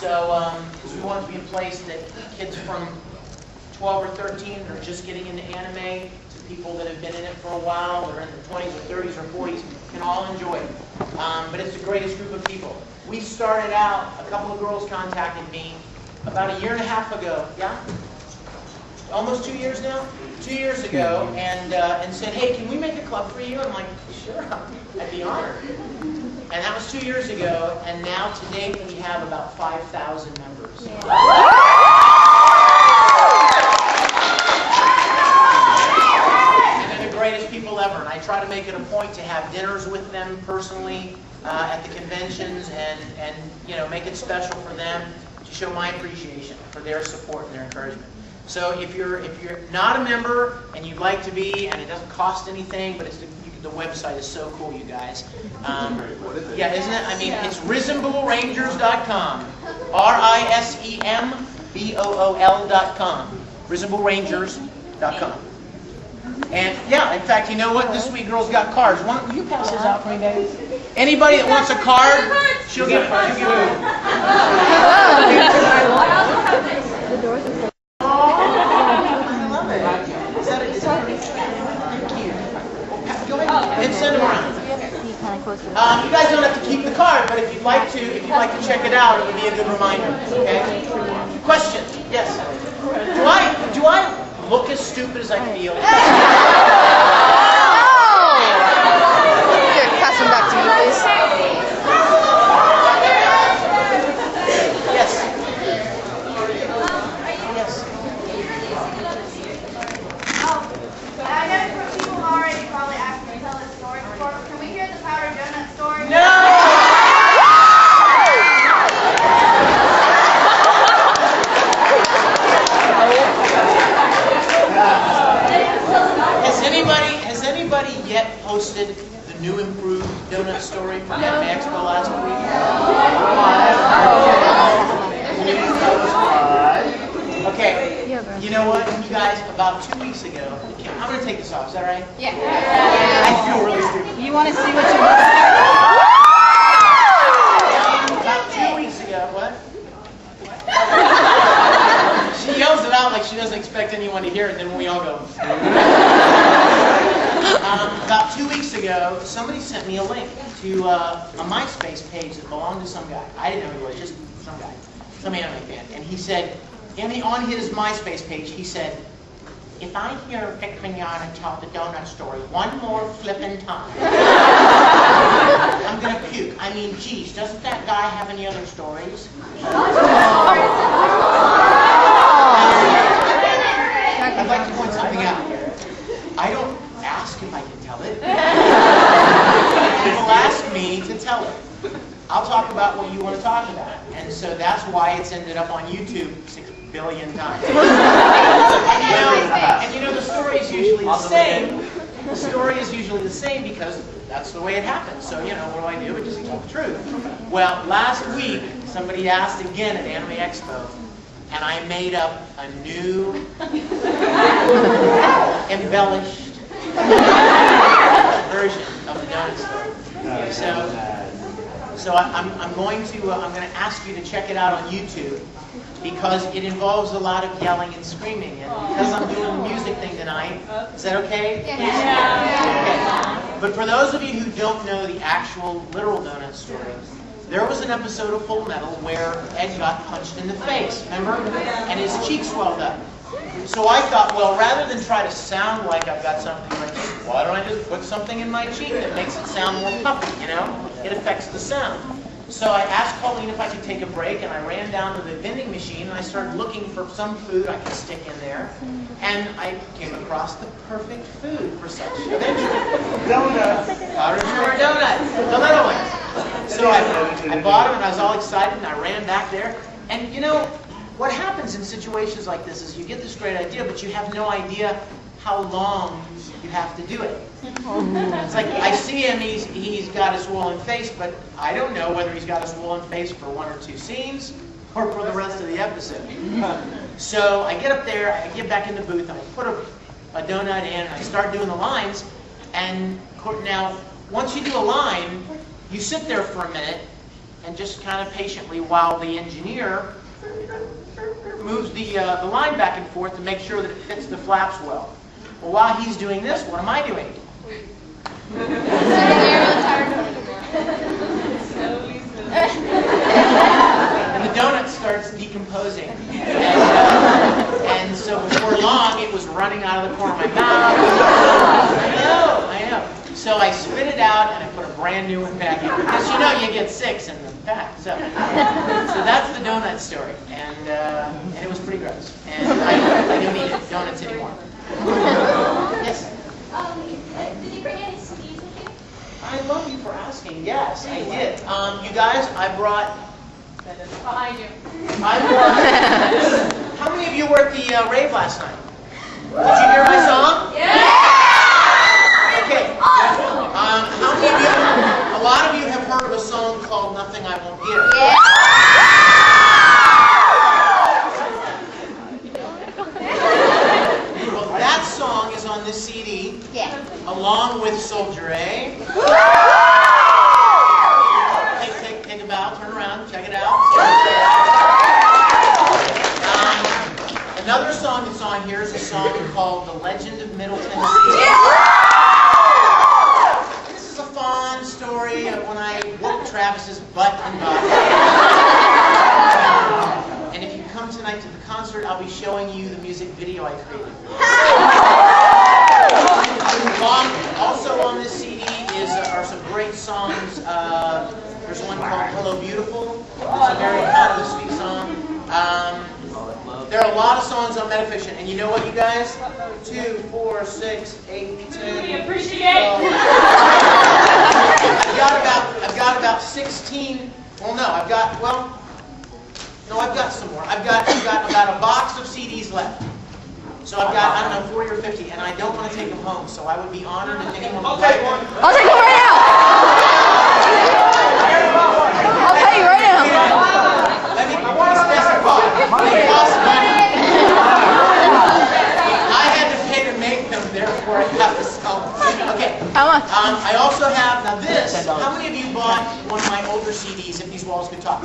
So we want it to be a place that kids from 12 or 13 that are just getting into anime to people that have been in it for a while, that are in their 20s or 30s or 40s, can all enjoy it. But it's the greatest group of people. We started out, a couple of girls contacted me about a year and a half ago, yeah? Almost 2 years now? 2 years ago, and said, hey, can we make a club for you? I'm like, sure, I'd be honored. And that was 2 years ago, and now to date we have about 5,000 members. And they're the greatest people ever, and I try to make it a point to have dinners with them personally at the conventions and you know, make it special for them to show my appreciation for their support and their encouragement. So if you're not a member and you'd like to be, and it doesn't cost anything, but the website is so cool, you guys. Yeah, isn't it? I mean, it's RisonableRangers.com. RisonableRangers.com. RisonableRangers.com. And yeah, in fact, you know what? This sweet girl's got cards. Will you pass those out for me, baby? Anybody that wants a card, she'll give it. The doors are closed. I love it. Is that it? Thank you. Go ahead and send them around. You guys don't have to keep the card, but if you'd like to check it out, it would be a good reminder. Okay? Question? Yes. Do I look as stupid as I feel? Here, pass them back to me, please. Yes. Yes. I know people have already probably asked me to tell this story before, but can we hear the powdered donut story? No! Has anybody yet posted the new improved donut story from Anime Expo last week? Okay, you know what, you guys, about 2 weeks ago, I'm going to take this off, is that right? Yeah. I feel really stupid. You want to see what About 2 weeks ago, what? She yells it out like she doesn't expect anyone to hear it, then we all go. About 2 weeks ago, somebody sent me a link to a MySpace page that belonged to some guy. I didn't know who he was, just some guy, some anime fan. And he said, on his MySpace page, he said, if I hear Vic Mignogna tell the donut story one more flippin' time, I'm going to puke. I mean, geez, doesn't that guy have any other stories? I'd like to point something out. I don't ask if I can tell it. People ask me to tell it. I'll talk about what you want to talk about. And so that's why it's ended up on YouTube 6 billion times. And you know, the story is usually the same. The story is usually the same because that's the way it happens. So, you know, what do? I just tell the truth. Well, last week, somebody asked again at Anime Expo, and I made up a new, embellished version of the donut story. So I'm going to ask you to check it out on YouTube because it involves a lot of yelling and screaming. And because I'm doing the music thing tonight, is that okay? Yeah. Okay. But for those of you who don't know the actual literal donut story, there was an episode of Full Metal where Ed got punched in the face, remember? And his cheek swelled up. So I thought, well, rather than try to sound like I've got something in my cheek, why don't I just put something in my cheek that makes it sound more puffy, you know? It affects the sound. So I asked Colleen if I could take a break, and I ran down to the vending machine, and I started looking for some food I could stick in there. And I came across the perfect food for such a venture. Donuts. Powdered sugar donuts. The little ones. So I bought them, and I was all excited, and I ran back there. And you know, what happens in situations like this is you get this great idea, but you have no idea how long you have to do it. It's like, I see him, he's got a swollen face, but I don't know whether he's got a swollen face for 1 or 2 scenes or for the rest of the episode. So I get up there, I get back in the booth, and I put a donut in, and I start doing the lines. And now, once you do a line, you sit there for a minute, and just kind of patiently while the engineer moves the line back and forth to make sure that it fits the flaps well. Well, while he's doing this, what am I doing? And the donut starts decomposing. And so before long, it was running out of the corner of my mouth. I know. So I spit it out and I put a brand new one back in. Because you know you get 6 in the pack. So that's the donut story. And it was pretty gross. And I don't eat donuts anymore. Yes? Did you bring any CDs with you? I love you for asking. Yes, I did. You guys, I brought... Behind you. How many of you were at the rave last night? Did you hear my song? Yeah! Okay. How many of you, a lot of you have heard of a song called Nothing I Won't Give. Yeah! Well, that song is on this CD, Yeah. along with Soldier A. Take a bow, turn around, check it out. Another song that's on here is a song called The Legend of Middle Tennessee. This is a fun story of when I whooped Travis's butt in Boston. And if you come tonight to the concert, I'll be showing you the music video I created. Also on this CD are some great songs. There's one called Hello Beautiful. It's a very kind of sweet song. There are a lot of songs on Metafiction, and you know what, you guys? 2, 4, 6, 8, 10. We appreciate. I've got about 16. Well, no, I've got some more. I've got about a box of CDs left. So I've got, I don't know, 40 or 50, and I don't want to take them home. So I would be honored if anyone would like one. I'll take them right now. I'll tell you right now. Let me specify. It costs money. I had to pay to make them, therefore I have to sell them. Okay. How much? I also have, now this, how many of you bought one of my older CDs, If These Walls Could Talk?